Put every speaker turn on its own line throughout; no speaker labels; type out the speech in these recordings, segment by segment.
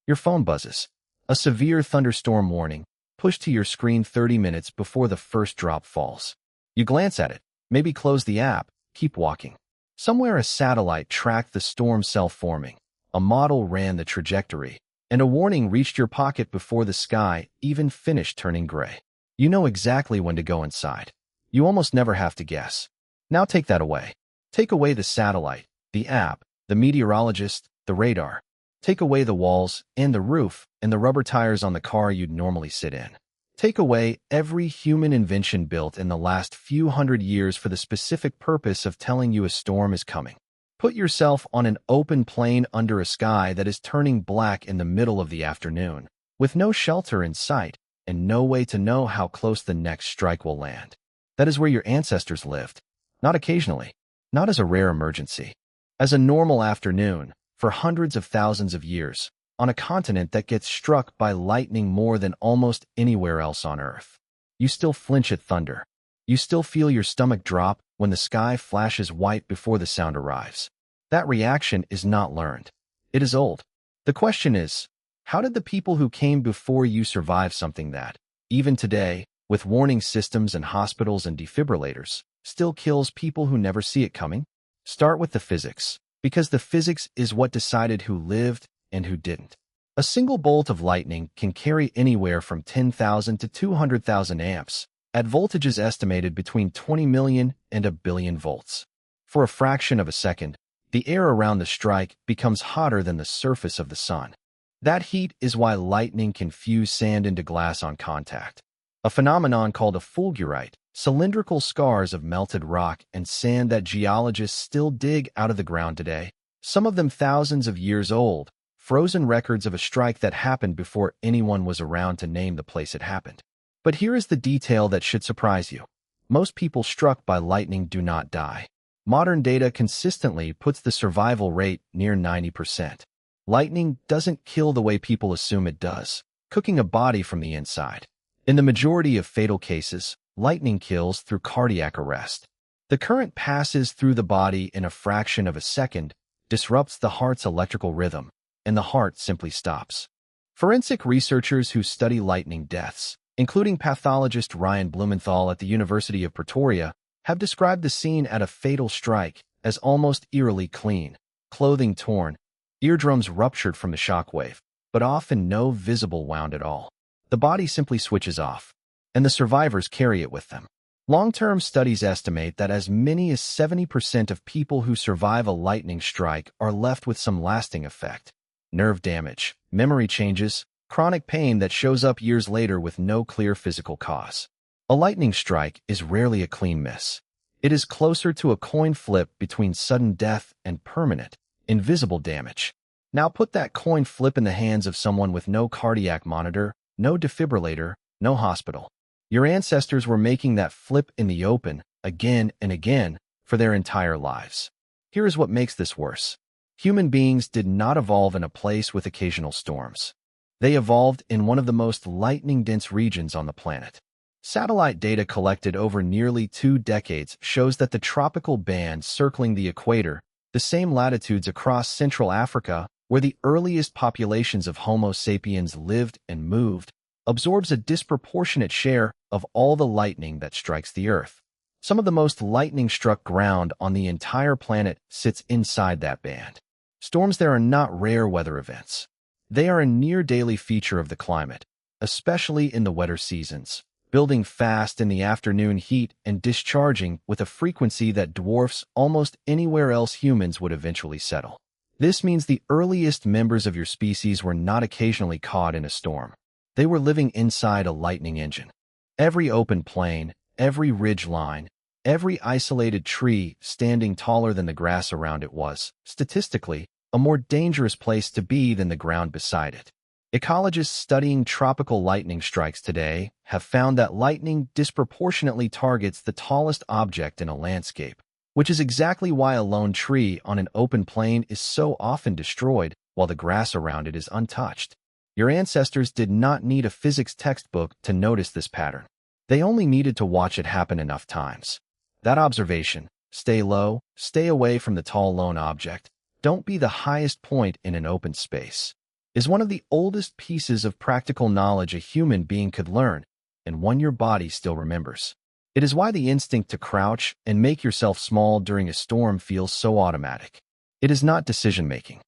Your phone buzzes. A severe thunderstorm warning, pushed to your screen 30 minutes before the first drop falls. You glance at it, maybe close the app, keep walking. Somewhere a satellite tracked the storm self-forming, a model ran the trajectory, and a warning reached your pocket before the sky even finished turning gray. You know exactly when to go inside. You almost never have to guess. Now take that away. Take away the satellite, the app, the meteorologist, the radar. Take away the walls and the roof and the rubber tires on the car you'd normally sit in. Take away every human invention built in the last few hundred years for the specific purpose of telling you a storm is coming. Put yourself on an open plain under a sky that is turning black in the middle of the afternoon, with no shelter in sight and no way to know how close the next strike will land. That is where your ancestors lived. Not occasionally, not as a rare emergency. As a normal afternoon, for hundreds of thousands of years, on a continent that gets struck by lightning more than almost anywhere else on Earth. You still flinch at thunder. You still feel your stomach drop when the sky flashes white before the sound arrives. That reaction is not learned. It is old. The question is, how did the people who came before you survive something that, even today, with warning systems and hospitals and defibrillators, still kills people who never see it coming? Start with the physics, because the physics is what decided who lived and who didn't. A single bolt of lightning can carry anywhere from 10,000 to 200,000 amps, at voltages estimated between 20 million and a billion volts. For a fraction of a second, the air around the strike becomes hotter than the surface of the sun. That heat is why lightning can fuse sand into glass on contact. A phenomenon called a fulgurite, cylindrical scars of melted rock and sand that geologists still dig out of the ground today, some of them thousands of years old, frozen records of a strike that happened before anyone was around to name the place it happened. But here is the detail that should surprise you. Most people struck by lightning do not die. Modern data consistently puts the survival rate near 90%. Lightning doesn't kill the way people assume it does, cooking a body from the inside. In the majority of fatal cases, lightning kills through cardiac arrest. The current passes through the body in a fraction of a second, disrupts the heart's electrical rhythm, and the heart simply stops. Forensic researchers who study lightning deaths, including pathologist Ryan Blumenthal at the University of Pretoria, have described the scene at a fatal strike as almost eerily clean, clothing torn, eardrums ruptured from the shockwave, but often no visible wound at all. The body simply switches off, and the survivors carry it with them. Long-term studies estimate that as many as 70% of people who survive a lightning strike are left with some lasting effect. Nerve damage, memory changes, chronic pain that shows up years later with no clear physical cause. A lightning strike is rarely a clean miss. It is closer to a coin flip between sudden death and permanent, invisible damage. Now put that coin flip in the hands of someone with no cardiac monitor, no defibrillator, no hospital. Your ancestors were making that flip in the open, again and again, for their entire lives. Here is what makes this worse. Human beings did not evolve in a place with occasional storms. They evolved in one of the most lightning-dense regions on the planet. Satellite data collected over nearly 2 decades shows that the tropical band circling the equator, the same latitudes across Central Africa where the earliest populations of Homo sapiens lived and moved, absorbs a disproportionate share of all the lightning that strikes the Earth. Some of the most lightning-struck ground on the entire planet sits inside that band. Storms there are not rare weather events. They are a near-daily feature of the climate, especially in the wetter seasons, building fast in the afternoon heat and discharging with a frequency that dwarfs almost anywhere else humans would eventually settle. This means the earliest members of your species were not occasionally caught in a storm. They were living inside a lightning engine. Every open plain, every ridge line, every isolated tree standing taller than the grass around it was, statistically, a more dangerous place to be than the ground beside it. Ecologists studying tropical lightning strikes today have found that lightning disproportionately targets the tallest object in a landscape, which is exactly why a lone tree on an open plain is so often destroyed while the grass around it is untouched. Your ancestors did not need a physics textbook to notice this pattern. They only needed to watch it happen enough times. That observation, stay low, stay away from the tall lone object, don't be the highest point in an open space. is one of the oldest pieces of practical knowledge a human being could learn, and one your body still remembers. It is why the instinct to crouch and make yourself small during a storm feels so automatic. It is not decision-making.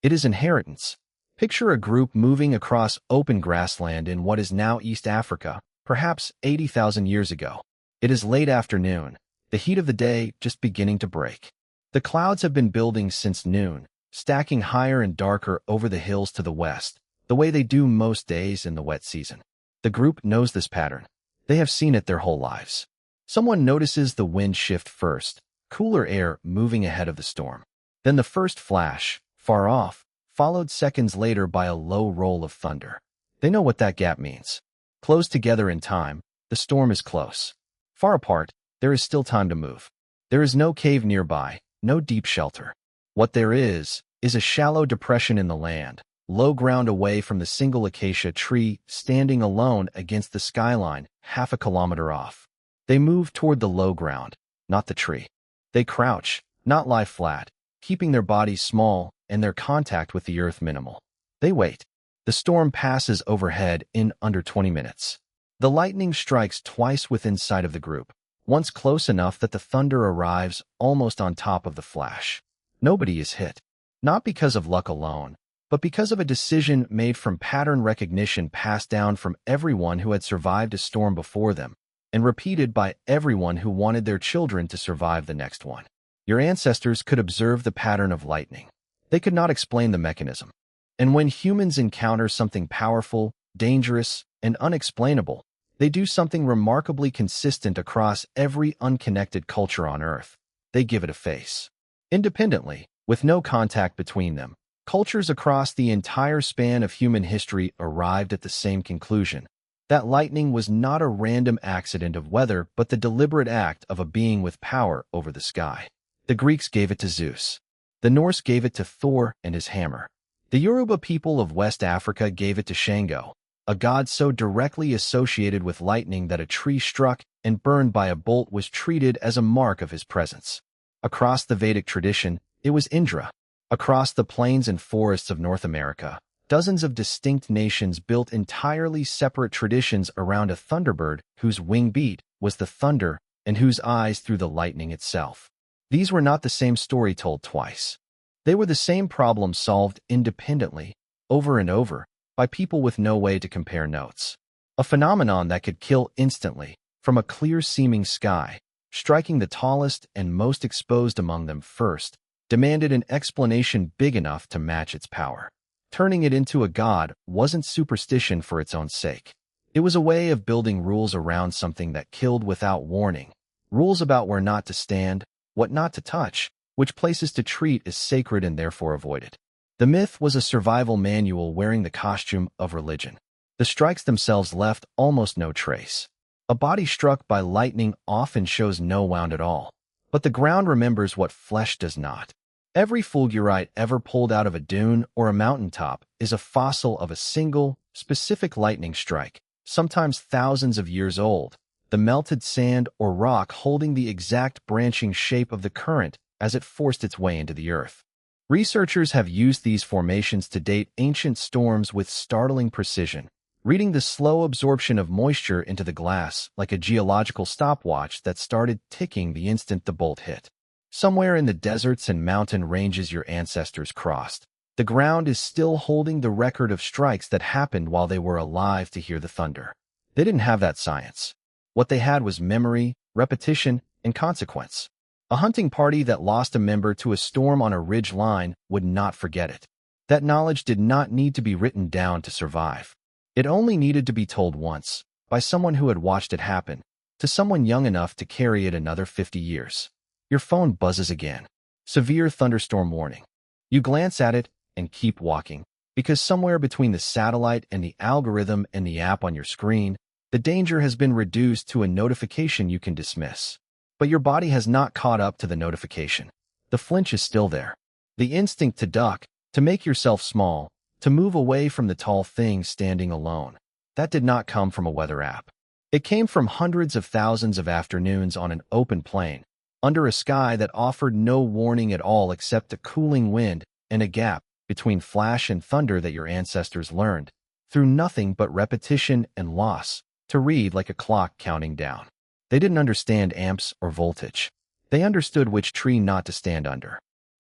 It is inheritance. Picture a group moving across open grassland in what is now East Africa, perhaps 80,000 years ago. It is late afternoon, the heat of the day just beginning to break. The clouds have been building since noon, stacking higher and darker over the hills to the west, the way they do most days in the wet season. The group knows this pattern. They have seen it their whole lives. Someone notices the wind shift first, cooler air moving ahead of the storm. Then the first flash, far off, followed seconds later by a low roll of thunder. They know what that gap means. Close together in time, the storm is close. Far apart, there is still time to move. There is no cave nearby, no deep shelter. What there is a shallow depression in the land, low ground away from the single acacia tree standing alone against the skyline, half a kilometer off. They move toward the low ground, not the tree. They crouch, not lie flat, keeping their bodies small and their contact with the earth minimal. They wait. The storm passes overhead in under 20 minutes. The lightning strikes twice within sight of the group, once close enough that the thunder arrives almost on top of the flash. Nobody is hit. Not because of luck alone, but because of a decision made from pattern recognition passed down from everyone who had survived a storm before them, and repeated by everyone who wanted their children to survive the next one. Your ancestors could observe the pattern of lightning. They could not explain the mechanism. And when humans encounter something powerful, dangerous, and unexplainable, they do something remarkably consistent across every unconnected culture on Earth. They give it a face. Independently, with no contact between them, cultures across the entire span of human history arrived at the same conclusion: that lightning was not a random accident of weather, but the deliberate act of a being with power over the sky. The Greeks gave it to Zeus. The Norse gave it to Thor and his hammer. The Yoruba people of West Africa gave it to Shango, a god so directly associated with lightning that a tree struck and burned by a bolt was treated as a mark of his presence. Across the Vedic tradition, it was Indra. Across the plains and forests of North America, dozens of distinct nations built entirely separate traditions around a thunderbird whose wing beat was the thunder and whose eyes threw the lightning itself. These were not the same story told twice. They were the same problem solved independently, over and over, by people with no way to compare notes. A phenomenon that could kill instantly, from a clear-seeming sky, striking the tallest and most exposed among them first, demanded an explanation big enough to match its power. Turning it into a god wasn't superstition for its own sake. It was a way of building rules around something that killed without warning, rules about where not to stand, what not to touch, which places to treat as sacred and therefore avoided. The myth was a survival manual wearing the costume of religion. The strikes themselves left almost no trace. A body struck by lightning often shows no wound at all, but the ground remembers what flesh does not. Every fulgurite ever pulled out of a dune or a mountaintop is a fossil of a single, specific lightning strike, sometimes thousands of years old, the melted sand or rock holding the exact branching shape of the current as it forced its way into the earth. Researchers have used these formations to date ancient storms with startling precision, reading the slow absorption of moisture into the glass like a geological stopwatch that started ticking the instant the bolt hit. Somewhere in the deserts and mountain ranges your ancestors crossed, the ground is still holding the record of strikes that happened while they were alive to hear the thunder. They didn't have that science. What they had was memory, repetition, and consequence. A hunting party that lost a member to a storm on a ridge line would not forget it. That knowledge did not need to be written down to survive. It only needed to be told once, by someone who had watched it happen, to someone young enough to carry it another 50 years. Your phone buzzes again. Severe thunderstorm warning. You glance at it and keep walking, because somewhere between the satellite and the algorithm and the app on your screen, the danger has been reduced to a notification you can dismiss. But your body has not caught up to the notification. The flinch is still there. The instinct to duck, to make yourself small, to move away from the tall thing standing alone. That did not come from a weather app. It came from hundreds of thousands of afternoons on an open plain, under a sky that offered no warning at all except a cooling wind and a gap between flash and thunder that your ancestors learned, through nothing but repetition and loss, to read like a clock counting down. They didn't understand amps or voltage. They understood which tree not to stand under.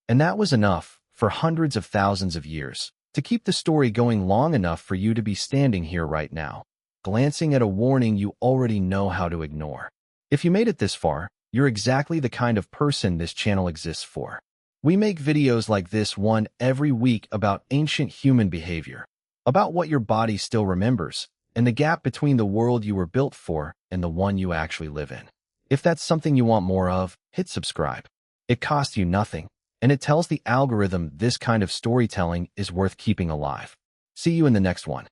And that was enough, for hundreds of thousands of years, to keep the story going long enough for you to be standing here right now, glancing at a warning you already know how to ignore. If you made it this far, you're exactly the kind of person this channel exists for. We make videos like this one every week about ancient human behavior, about what your body still remembers, and the gap between the world you were built for and the one you actually live in. If that's something you want more of, hit subscribe. It costs you nothing, and it tells the algorithm this kind of storytelling is worth keeping alive. See you in the next one.